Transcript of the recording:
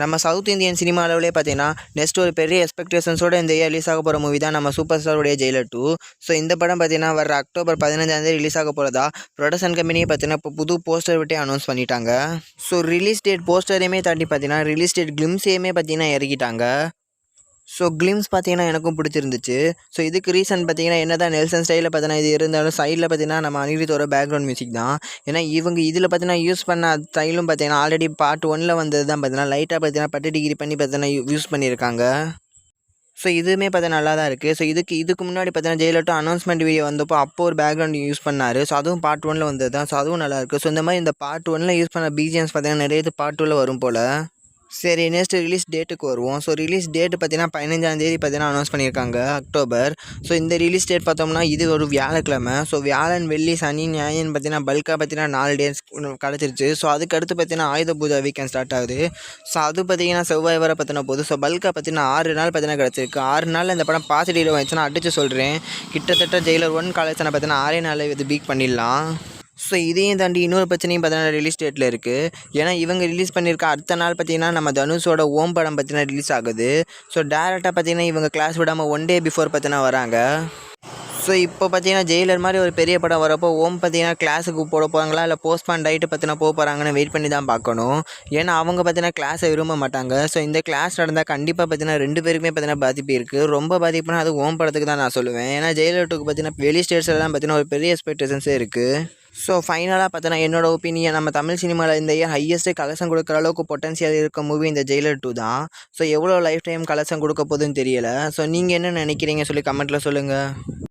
நம்ம south Indian cinema அளவுலேயே பார்த்தீங்கன்னா next ஒரு பெரிய எக்ஸ்பெக்டேஷன்ஸோட இந்த இயர் ரிலீஸ் ஆக போகிற மூவி தான் நம்ம சூப்பர் ஸ்டாருடைய ஜெயிலர் 2. ஸோ இந்த படம் பார்த்தீங்கன்னா வர அக்டோபர் 15 ரிலீஸ் ஆக போகிறதா ப்ரொடக்ஷன் கம்பெனியே பார்த்தீங்கன்னா இப்போ புது போஸ்டர் விட்டே அனௌன்ஸ் பண்ணிட்டாங்க. ஸோ ரிலீஸ் டேட் போஸ்டரையுமே தாண்டி பார்த்தீங்கன்னா ரிலீஸ் டேட் கிளிம்ஸையுமே பார்த்தீங்கன்னா இறக்கிட்டாங்க. ஸோ கிளிம்ஸ் பார்த்தீங்கன்னா எனக்கும் பிடிச்சிருந்துச்சு. ஸோ இதுக்கு ரீசன் பார்த்தீங்கன்னா என்ன தான் நெல்சன் ஸ்டைலில் பார்த்தீங்கன்னா இது இருந்தாலும் சைடில் பார்த்தீங்கன்னா நம்ம அனிருத்தோட பேக்ரவுண்ட் மியூசிக் தான். ஏன்னா இவங்க இதில் பார்த்தீங்கன்னா யூஸ் பண்ண ஸ்டைலும் பார்த்தீங்கன்னா ஆல்ரெடி பார்ட் 1ல் வந்தது தான் பார்த்தீங்கன்னா லைட்டாக பார்த்தீங்கன்னா 10 டிகிரி பண்ணி பார்த்தீங்கன்னா யூஸ் பண்ணியிருக்காங்க. ஸோ இதுவுமே பார்த்தீங்கன்னா நல்லா தான் இருக்குது. ஸோ இதுக்கு முன்னாடி பார்த்தீங்கன்னா ஜெயிலர் 2 அனௌன்ஸ்மெண்ட் வீடியோ வந்தப்போ அப்போ ஒரு பேக்ரவுண்ட் யூஸ் பண்ணார். ஸோ அதுவும் பார்ட் 1ல் வந்தது தான். ஸோ அதுவும் நல்லாயிருக்கு. ஸோ இந்த மாதிரி இந்த பார்ட் 1ல் யூஸ் பண்ண பிஜிஎம்ஸ் பார்த்தீங்கன்னா நிறைய இது பார்ட் 2ல் வரும் போல். சரி, நெக்ஸ்ட் ரிலீஸ் டேட்டுக்கு வருவோம். ஸோ ரிலீஸ் டேட்டு பார்த்தீங்கன்னா 15 பார்த்தீங்கன்னா அனௌன்ஸ் பண்ணியிருக்காங்க அக்டோபர். ஸோ இந்த ரிலீஸ் டேட் பார்த்தோம்னா இது ஒரு வியாழக்கிழமை. ஸோ வியாழன், வெள்ளி, சனி, ஞாயிறு பார்த்தீங்கன்னா பல்காக பார்த்தீங்கன்னா 4 டேஸ் கிடச்சிருச்சு. ஸோ அதுக்கடுத்து பார்த்தீங்கன்னா ஆயுத பூஜா வீக்கெண்ட் ஸ்டார்ட் ஆகுது. ஸோ அது பார்த்தீங்கன்னா செவ்வாய் வர பார்த்தினா போது. ஸோ பல்காக பார்த்தீங்கன்னா 6 நாள் பார்த்தீங்கன்னா கிடச்சிருக்கு. 6 நாளில் இந்த படம் பாசிட்டிவ் வந்துச்சுன்னா அடித்து சொல்கிறேன் கிட்டத்தட்ட ஜெயிலர் 1 காலேஜனை பார்த்தீங்கன்னா 6 நாளில் இது பீக் பண்ணிடலாம். ஸோ இதையும் தாண்டி இன்னொரு பிரச்சனையும் பார்த்தீங்கன்னா ரிலீஸ் டேட்டில் இருக்குது. ஏன்னா இவங்க ரிலீஸ் பண்ணியிருக்க அடுத்த நாள் பார்த்தீங்கன்னா நம்ம தனுஷோட ஓம் படம் பார்த்தீங்கன்னா ரிலீஸ் ஆகுது. ஸோ டேரெக்டாக பார்த்தீங்கன்னா இவங்க கிளாஸ் விடாமல் 1 டே பிஃபோர் பார்த்தீங்கன்னா வராங்க. ஸோ இப்போ பார்த்தீங்கன்னா ஜெயிலர் மாதிரி ஒரு பெரிய படம் வரப்போ ஓம் பார்த்தீங்கன்னா கிளாஸுக்கு போட போகிறாங்களா இல்லை போஸ்ட்பான் ரைட்டு பார்த்தீங்கன்னா போக போகிறாங்கன்னு வெயிட் பண்ணி தான் பார்க்கணும். ஏன்னா அவங்க பார்த்தீங்கன்னா கிளாஸை விரும்ப மாட்டாங்க. ஸோ இந்த கிளாஸ் நடந்தால் கண்டிப்பாக பார்த்தீங்கன்னா 2 பேருக்குமே பார்த்தீங்கன்னா பாதிப்பு இருக்குது. ரொம்ப பாதிப்புனா அது ஓம் படத்துக்கு தான் நான் சொல்லுவேன். ஏன்னா ஜெயிலர் 2க்கு பார்த்தீங்கன்னா வெளி ஸ்டேட்ஸ்லாம் பார்த்தீங்கன்னா ஒரு பெரிய எக்ஸ்பெக்டேஷன்ஸே இருக்குது. ஸோ ஃபைனலாக பார்த்தோன்னா என்னோட ஒப்பீனியன் நம்ம தமிழ் சினிமாவில் இந்த இயர் ஹையஸ்ட்டு கலெக்ஷன் கொடுக்குற அளவுக்கு பொட்டன்ஷியல் இருக்க மூவி இந்த ஜெயிலர் 2 தான். ஸோ எவ்வளோ லைஃப் டைம் கலெக்ஷன் கொடுக்க போகுதுன்னு தெரியலை. ஸோ நீங்கள் என்ன நினைக்கிறீங்க சொல்லி கமெண்ட்டில் சொல்லுங்கள்.